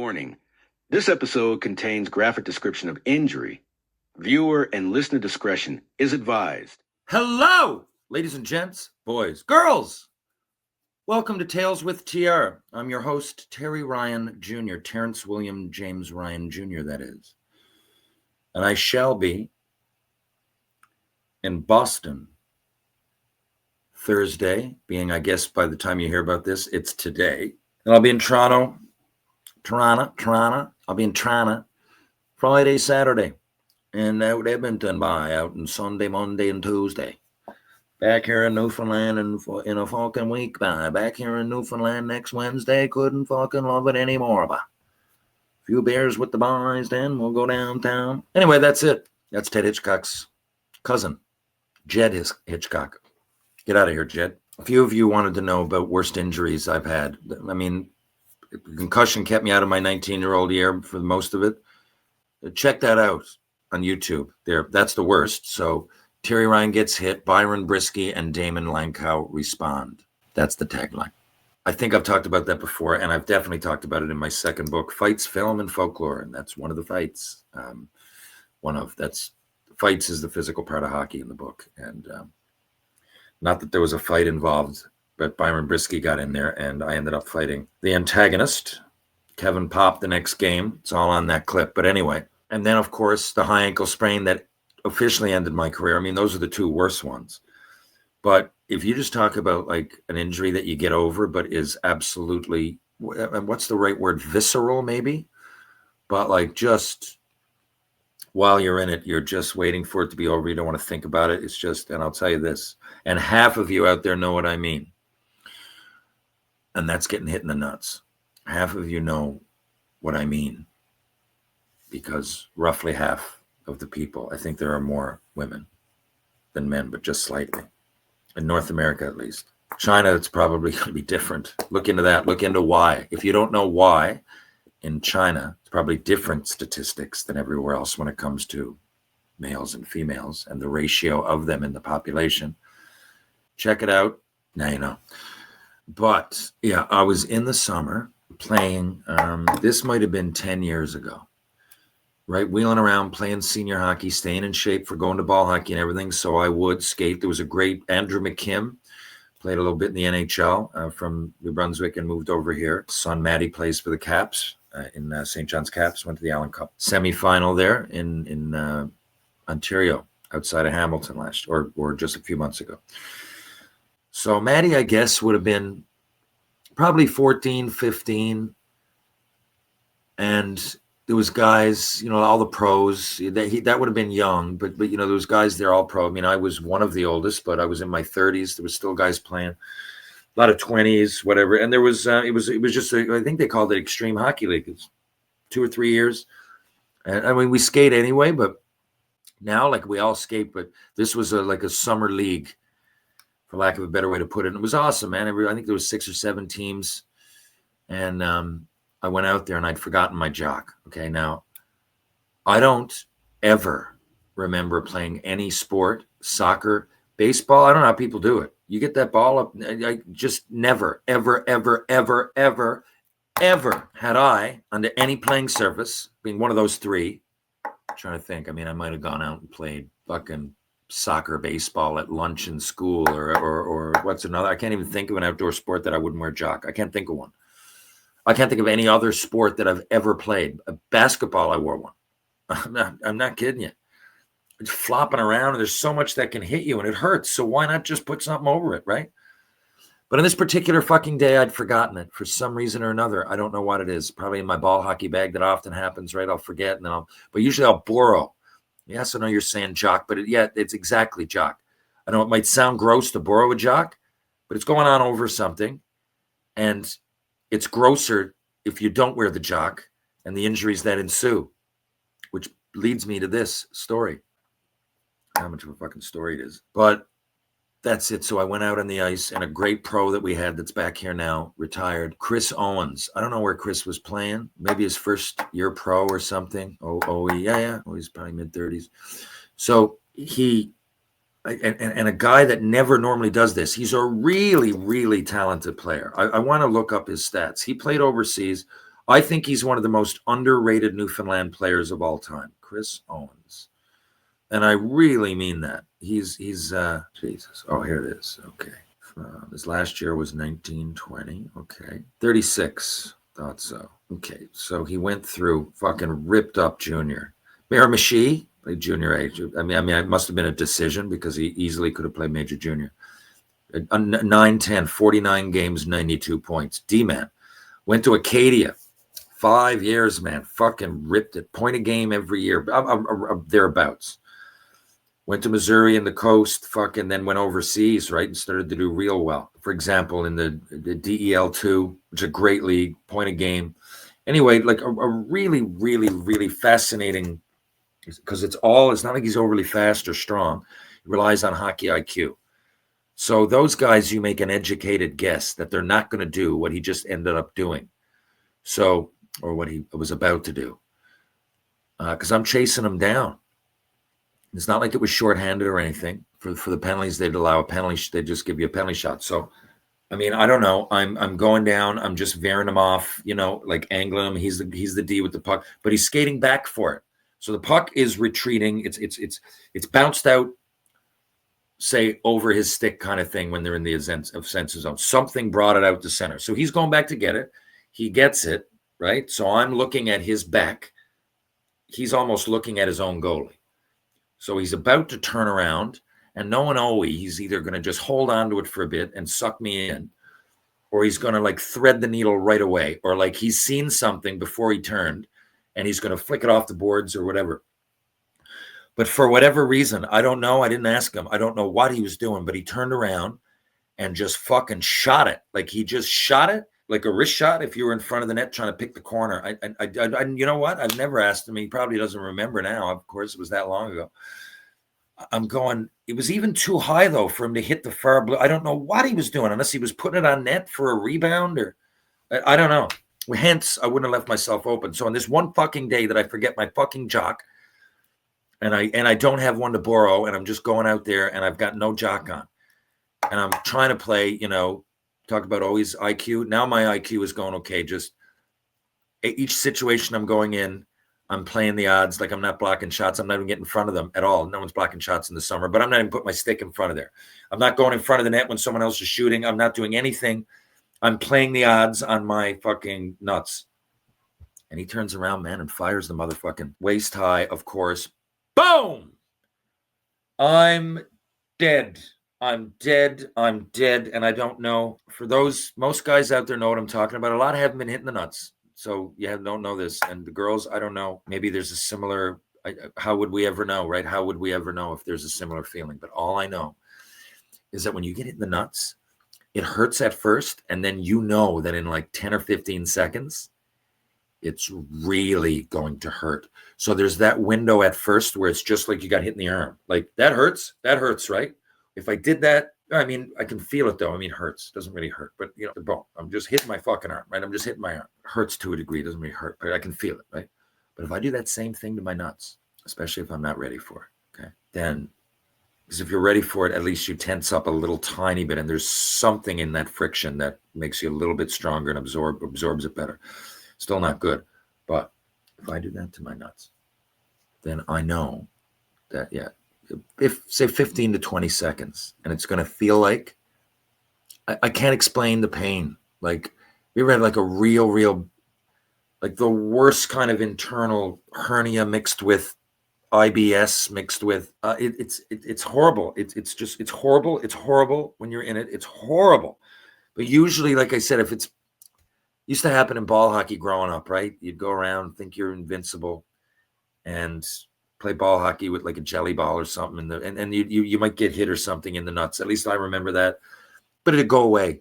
Warning. This episode contains graphic description of injury. Viewer and listener discretion is advised. Hello, ladies and gents, boys, girls. Welcome to Tales with TR. I'm your host, Terry Ryan Jr., Terrence William James Ryan Jr., that is. And I shall be in Boston Thursday, being, I guess, by the time you hear about this, it's today. And I'll be in Toronto. I'll be in Toronto Friday, Saturday, and out Edmonton by out in Sunday, Monday, and Tuesday. Back here in Newfoundland in a fucking week by. Back here in Newfoundland next Wednesday. Couldn't fucking love it anymore by. Few beers with the boys, then we'll go downtown. Anyway, that's it. That's Ted Hitchcock's cousin, Jed Hitchcock. Get out of here, Jed. A few of you wanted to know about worst injuries I've had. I mean, concussion kept me out of my 19-year-old year for most of it. Check that out on YouTube. There, that's the worst. So Terry Ryan gets hit, Byron Brisky and Damon Lankow respond. That's the tagline. I think I've talked about that before, and I've definitely talked about it in my second book, Fights, Film, and Folklore, and that's one of the fights. Fights is the physical part of hockey in the book, and not that there was a fight involved, but Byron Brisky got in there, and I ended up fighting the antagonist, Kevin Pop, the next game. It's all on that clip. But anyway, and then, of course, the high ankle sprain that officially ended my career. I mean, those are the two worst ones. But if you just talk about like an injury that you get over, but is absolutely, what's the right word? Visceral, maybe? But like just while you're in it, you're just waiting for it to be over. You don't want to think about it. It's just, and I'll tell you this, and half of you out there know what I mean. And that's getting hit in the nuts. Half of you know what I mean, because roughly half of the people, I think there are more women than men, but just slightly. In North America, at least. China, it's probably going to be different. Look into that. Look into why. If you don't know why, in China, it's probably different statistics than everywhere else when it comes to males and females and the ratio of them in the population. Check it out. Now you know. But yeah, I was in the summer playing, this might have been 10 years ago, right? Wheeling around, playing senior hockey, staying in shape for going to ball hockey and everything. So I would skate. There was a great Andrew McKim, played a little bit in the NHL from New Brunswick and moved over here. Son Matty plays for the Caps in St. John's Caps, went to the Allen Cup semifinal there in Ontario, outside of Hamilton or just a few months ago. So Matty, I guess, would have been probably 14, 15. And there was guys, all the pros. That would have been young, but there was guys there all pro. I mean, I was one of the oldest, but I was in my 30s. There was still guys playing. A lot of 20s, whatever. And there was, it was just, I think they called it Extreme Hockey League. It was 2 or 3 years. And I mean, we skate anyway, but now, like, we all skate, but this was like a summer league, for lack of a better way to put it. And it was awesome, man. I think there was 6 or 7 teams. And I went out there and I'd forgotten my jock. Okay, now, I don't ever remember playing any sport, soccer, baseball. I don't know how people do it. You get that ball up. I just never, ever, ever, ever, ever, ever had I, under any playing surface, being one of those 3, I'm trying to think. I mean, I might have gone out and played fucking soccer, baseball at lunch in school or what's another. I can't even think of an outdoor sport that I wouldn't wear a jock. I can't think of one. I can't think of any other sport that I've ever played. Basketball, I wore one. I'm not kidding you. It's flopping around, and there's so much that can hit you, and it hurts. So why not just put something over it, right? But on this particular fucking day, I'd forgotten it for some reason or another. I don't know what it is. Probably in my ball hockey bag. That often happens, right? I'll forget, and then but usually I'll borrow. Yes, I know you're saying jock, but it's exactly jock. I know it might sound gross to borrow a jock, but it's going on over something, and it's grosser if you don't wear the jock and the injuries that ensue, which leads me to this story. How much of a fucking story it is. But that's it. So I went out on the ice, and a great pro that we had that's back here now, retired, Chris Owens. I don't know where Chris was playing. Maybe his first year pro or something. Yeah. Oh, he's probably mid-30s. So and a guy that never normally does this. He's a really, really talented player. I want to look up his stats. He played overseas. I think he's one of the most underrated Newfoundland players of all time, Chris Owens. And I really mean that. He's Jesus. Oh, here it is. Okay. His last year was 1920. Okay. 36. Thought so. Okay. So he went through fucking ripped up junior. Miramichi played junior age. I mean, it must have been a decision because he easily could have played major junior. 9-10, 49 games, 92 points. D-man. Went to Acadia. 5 years, man. Fucking ripped it. Point a game every year. Thereabouts. Went to Missouri and the coast, fucking then went overseas, right? And started to do real well. For example, in the DEL2, which is a great league, point a game. Anyway, like a really, really, really fascinating, because it's not like he's overly fast or strong. He relies on hockey IQ. So those guys, you make an educated guess that they're not going to do what he just ended up doing. So, or what he was about to do. Because I'm chasing him down. It's not like it was shorthanded or anything. For the penalties, they'd allow a penalty. They'd just give you a penalty shot. So, I mean, I don't know. I'm going down. I'm just veering him off, like angling him. He's the D with the puck, but he's skating back for it. So the puck is retreating. It's bounced out, say, over his stick kind of thing when they're in the censor zone. Something brought it out to center. So he's going back to get it. He gets it, right? So I'm looking at his back. He's almost looking at his own goalie. So he's about to turn around, and knowing he's either going to just hold on to it for a bit and suck me in, or he's going to like thread the needle right away, or like he's seen something before he turned and he's going to flick it off the boards or whatever. But for whatever reason, I don't know. I didn't ask him. I don't know what he was doing, but he turned around and just fucking shot it. Like he just shot it like a wrist shot if you were in front of the net trying to pick the corner. I you know what? I've never asked him. He probably doesn't remember now. Of course, it was that long ago. I'm going, it was even too high, though, for him to hit the far blue. I don't know what he was doing, unless he was putting it on net for a rebound or I don't know. Hence, I wouldn't have left myself open. So on this one fucking day that I forget my fucking jock and I don't have one to borrow and I'm just going out there and I've got no jock on and I'm trying to play, talk about always IQ. Now my IQ is going okay. Just each situation I'm going in, I'm playing the odds. Like I'm not blocking shots. I'm not even getting in front of them at all. No one's blocking shots in the summer, but I'm not even putting my stick in front of there. I'm not going in front of the net when someone else is shooting. I'm not doing anything. I'm playing the odds on my fucking nuts. And he turns around, man, and fires the motherfucking waist high, of course. Boom! I'm dead. I'm dead. And I don't know. For those, most guys out there know what I'm talking about. A lot haven't been hitting the nuts. So yeah, don't know this. And the girls, I don't know. Maybe there's a similar, how would we ever know, right? How would we ever know if there's a similar feeling? But all I know is that when you get hit in the nuts, it hurts at first. And then that in like 10 or 15 seconds, it's really going to hurt. So there's that window at first where it's just like you got hit in the arm. Like that hurts, right? If I did that, I mean, I can feel it though. I mean, it hurts. It doesn't really hurt, but the bone. I'm just hitting my fucking arm, right? I'm just hitting my arm. It hurts to a degree. It doesn't really hurt, but I can feel it, right? But if I do that same thing to my nuts, especially if I'm not ready for it, okay, then, because if you're ready for it, at least you tense up a little tiny bit, and there's something in that friction that makes you a little bit stronger and absorbs it better. Still not good, but if I do that to my nuts, then I know that, yeah, if say 15 to 20 seconds, and it's going to feel like I can't explain the pain. Like we ever had like a real, like the worst kind of internal hernia mixed with IBS mixed with it's horrible. It's horrible. It's horrible when you're in it. It's horrible. But usually, like I said, if it's used to happen in ball hockey growing up, right? You'd go around, think you're invincible, and play ball hockey with like a jelly ball or something, and you might get hit or something in the nuts. At least I remember that. But it'd go away.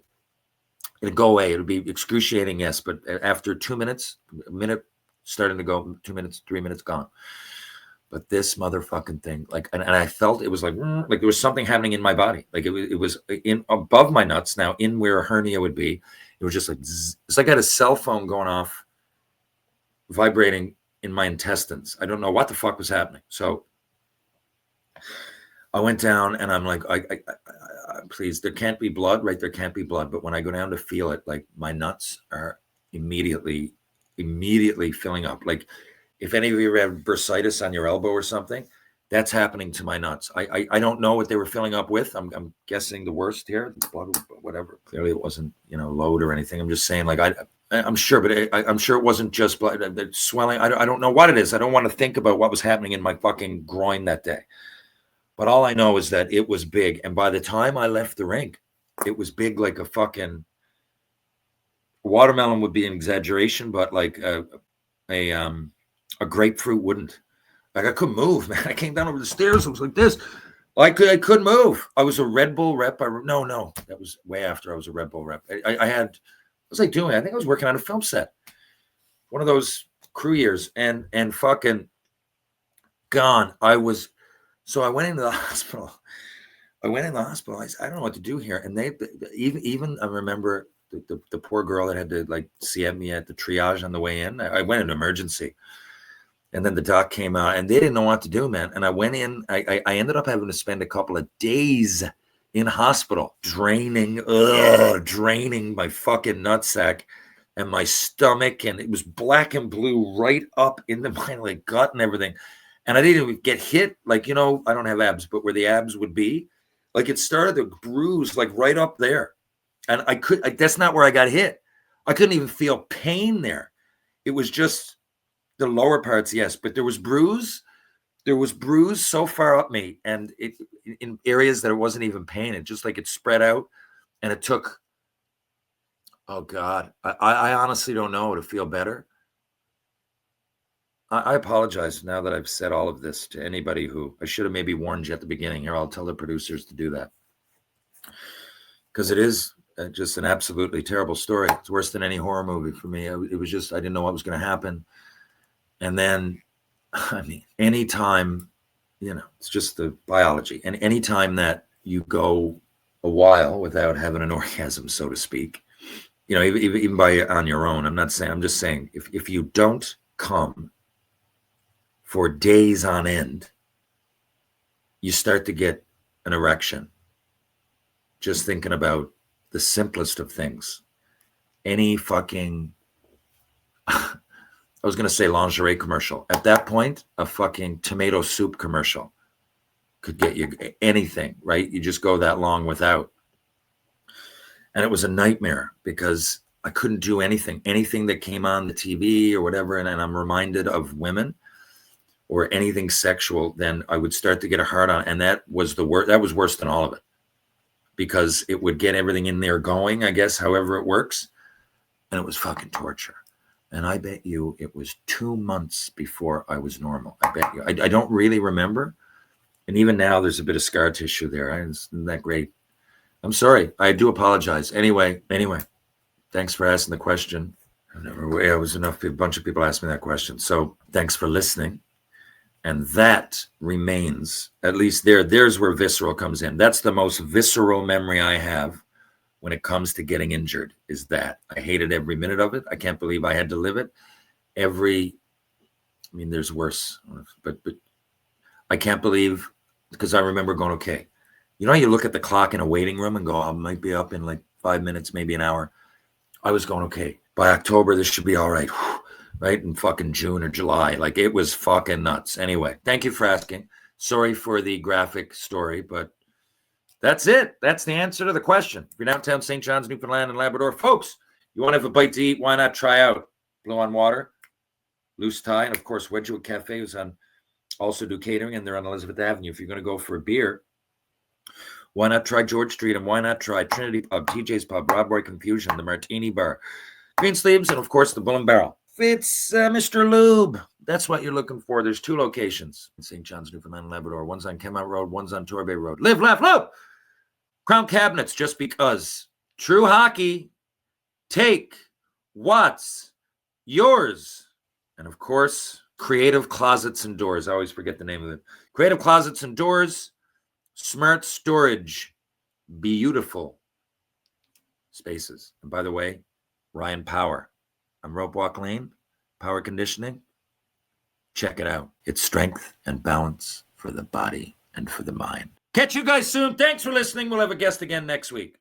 It'd go away. It'd be excruciating, yes. But after 2 minutes, a minute starting to go, 2 minutes, 3 minutes gone. But this motherfucking thing, like, and I felt it was like there was something happening in my body. Like it was in above my nuts now, in where a hernia would be. It was just like zzz. It's like I had a cell phone going off, vibrating in my intestines. I don't know what the fuck was happening. So I went down and I'm like, I please, there can't be blood, right? There can't be blood. But when I go down to feel it, like my nuts are immediately immediately filling up. Like if any of you ever have bursitis on your elbow or something, that's happening to my nuts. I don't know what they were filling up with. I'm guessing the worst here, whatever. Clearly it wasn't, load or anything. I'm just saying, like, I'm sure, but I'm sure it wasn't just blood, swelling. I don't know what it is. I don't want to think about what was happening in my fucking groin that day. But all I know is that it was big. And by the time I left the rink, it was big like a fucking watermelon would be an exaggeration, but like a grapefruit wouldn't. Like I couldn't move, man. I came down over the stairs. I was like this. I couldn't move. I was a Red Bull rep. No, that was way after I was a Red Bull rep. What was I doing? I think I was working on a film set. One of those crew years, and fucking gone. So I went into the hospital. I don't know what to do here. And they even I remember the poor girl that had to like see me at the triage on the way in. I went into emergency. And then the doc came out and they didn't know what to do, man. And I went in, I ended up having to spend a couple of days in hospital, draining my fucking nutsack and my stomach. And it was black and blue right up into my like gut and everything. And I didn't even get hit. Like, I don't have abs, but where the abs would be, like it started to bruise like right up there. And that's not where I got hit. I couldn't even feel pain there. It was just the lower parts, yes, but there was bruise so far up me, and it in areas that it wasn't even pain. It just like it spread out, and it took. Oh God, I honestly don't know to feel better. I apologize now that I've said all of this to anybody who I should have maybe warned you at the beginning. Here, I'll tell the producers to do that because it is just an absolutely terrible story. It's worse than any horror movie for me. It was just I didn't know what was going to happen. And then, I mean, anytime, it's just the biology. And anytime that you go a while without having an orgasm, so to speak, even by on your own, I'm just saying, if you don't come for days on end, you start to get an erection. Just thinking about the simplest of things. Any fucking... I was going to say lingerie commercial. At that point, a fucking tomato soup commercial could get you anything, right? You just go that long without. And it was a nightmare because I couldn't do anything that came on the TV or whatever. And I'm reminded of women or anything sexual, then I would start to get a hard on. And that was that was worse than all of it because it would get everything in there going, I guess, however it works. And it was fucking torture. And I bet you it was 2 months before I was normal. I bet you. I don't really remember. And even now, there's a bit of scar tissue there. Isn't that great? I'm sorry. I do apologize. Anyway, thanks for asking the question. A bunch of people asked me that question. So thanks for listening. And that remains, at least there's where visceral comes in. That's the most visceral memory I have when it comes to getting injured, is that I hated every minute of it. I can't believe I had to live it. There's worse, but I can't believe, because I remember going, okay, you look at the clock in a waiting room and go, I might be up in like 5 minutes, maybe an hour. I was going, okay, by October, this should be all right. Right? In fucking June or July. Like it was fucking nuts. Anyway, thank you for asking. Sorry for the graphic story, but that's it. That's the answer to the question. If you're downtown St. John's, Newfoundland, and Labrador, folks, you want to have a bite to eat, why not try out Blue on Water, Loose Tie, and of course, Wedgwood Cafe, who's also do catering, and they're on Elizabeth Avenue. If you're going to go for a beer, why not try George Street, and why not try Trinity Pub, TJ's Pub, Rob Roy Confusion, the Martini Bar, Green Sleeves, and of course, the Bull and Barrel. It's Mr. Lube. That's what you're looking for. There's 2 locations in St. John's, Newfoundland, and Labrador. One's on Kemont Road, one's on Torbay Road. Live, laugh, love. Crown Cabinets, just because. True Hockey. Take what's yours. And of course, Creative Closets and Doors. I always forget the name of it. Creative Closets and Doors. Smart storage. Beautiful spaces. And by the way, Ryan Power. On Rope Walk Lane, power conditioning. Check it out. It's strength and balance for the body and for the mind. Catch you guys soon. Thanks for listening. We'll have a guest again next week.